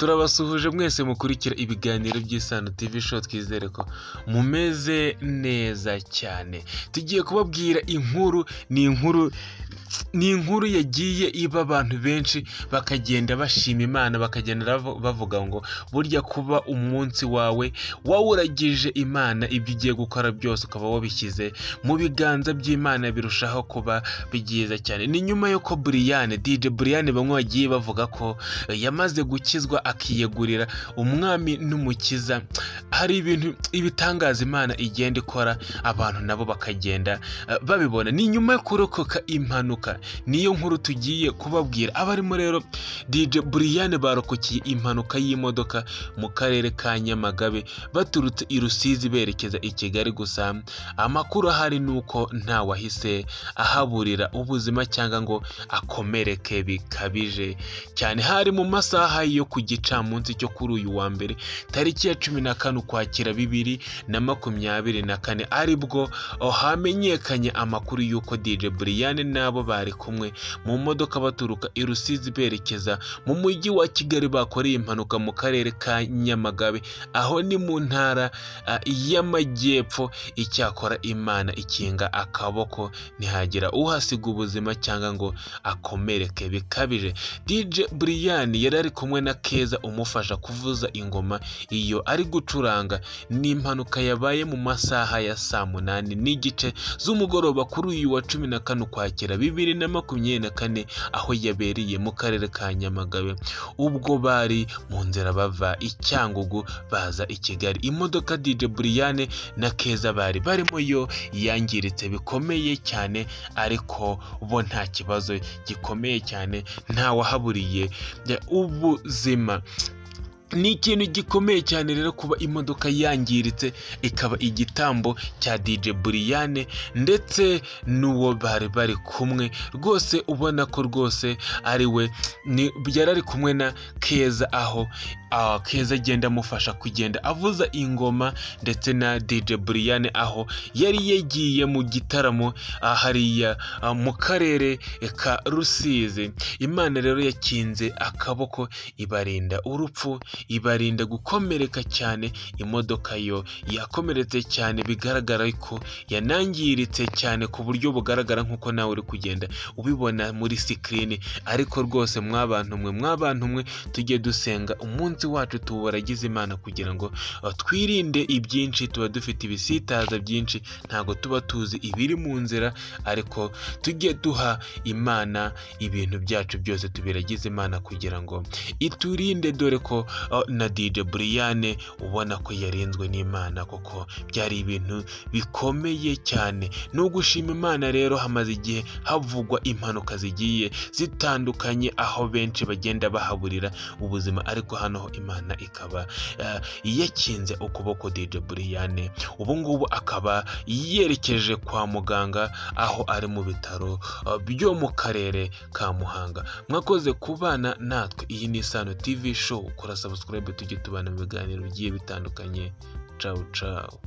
turabasuhuje mwese mukurikira ibiganiro by'Isano TV Show, twizere ko mumeze neza cyane. Tugiye kubabwira inkuru, ni inkuru yagiye iba abantu benshi bakagenda bashima Imana, bakagenda bavuga ngo burya kuba umunsi wawe wawuragije Imana, ibyo ugiye gukora byose ukaba wabishyize mu biganza by'Imana birushaho kuba byiza cyane. Ni nyuma yuko DJ Brian bamwe bagiye bavuga ko yamaze gukizwa akiyegurira umwami n'umukiza. Hari ibintu ibitangaza Imana igenda ikora, abantu nabo bakagenda babibona. Ni nyuma yo kurokoka impanuka, niyo nkuru tugiye kubabwira. Abarimo rero DJ Brian barokokeye impanuka y'imodoka mu karere ka Nyamagabe baturutse i Rusizi berekeza i Kigali. Gusa amakuru ahari nuko nta wahise ahaburira ubuzima cyangwa ngo akomereke bikabije cyane. Hari mu masaha yo ku gicamunsi cyo kuri uyu wa mbere tariki ya 15 Ukwakira 2024 aribwo hamenyekanye amakuru y'uko DJ Brian nabo bari kumwe mu modoka baturuka i Rusizi berekeza mu mujyi wa Kigali bakoreye impanuka mu karere ka Nyamagabe, aho ni mu ntara y'Amajyepfo. Icyakora Imana ikinga akaboko ntihagira uhasiga ubuzima cyangwa ngo akomereke bikabije. DJ Brian yari ari kumwe na Keza umufasha kuvuza ingoma iyo ari gucuranga. Ni impanuka yabaye mu masaha ya saa 8 n'igice z'umugoroba kuri uyu wa 14 Ukwakira 2024 aho yabereye mu karere ka Nyamagabe, ubwo bari mu nzira bava i Cyangugu baza i Kigali. Imodoka DJ Brian na Keza bari barimo yo yangiritse bikomeye cyane, ariko bo nta kibazo gikomeye cyane, nta wahaburiye ubuzima. Ni ikintu gikomeye cyane rero kuba imodoka yangiritse ikaba igitambo cya DJ Brian ndetse n'uwo bari kumwe. Rwose ubona ko rwose ari we yari kumwe na Keza, aho Keza agenda amufasha kugenda avuza ingoma, ndetse na DJ Brian aho yari yagiye mu gitaramo hariya mu karere ka Rusizi. Imana rero yakinze akaboko ibarinda urupfu, ibarinda gukomereka cyane. Imodoka yo yakomeretse cyane, bigaragara ko yanangiritse cyane ku buryo bugaragara nk'uko nawe uri kugenda ubibona muri screen. Ariko rwose mwabantu mwe tujye dusenga umunsi wacu tuwuragize Imana kugira ngo twirinde ibyinshi. Tuba dufite ibisitaza byinshi, ntago tuba tuzi ibiri mu nzira, ariko tujye duha Imana ibintu byacu byose, tubiragize Imana kugira ngo iturinde. Dore ko na DJ Brian ubona ko yarinzwe n'Imana, kuko byari ibintu bikomeye cyane. No gushima Imana rero, hamaze igihe havugwa impanuka zigiye zitandukanye aho benshi bagenda bahaburira ubuzima, ariko hano Imana ikaba yakinze ukuboko DJ Brian. Ubu ngubu akaba yerekeje kwa muganga, aho ari mu bitaro byo mu karere ka Muhanga. Mwakoze kubana natwe. Iyi ni Isano TV Show, ukora subscribe tujye tubana mu biganiro bigiye bitandukanye. Ciao ciao.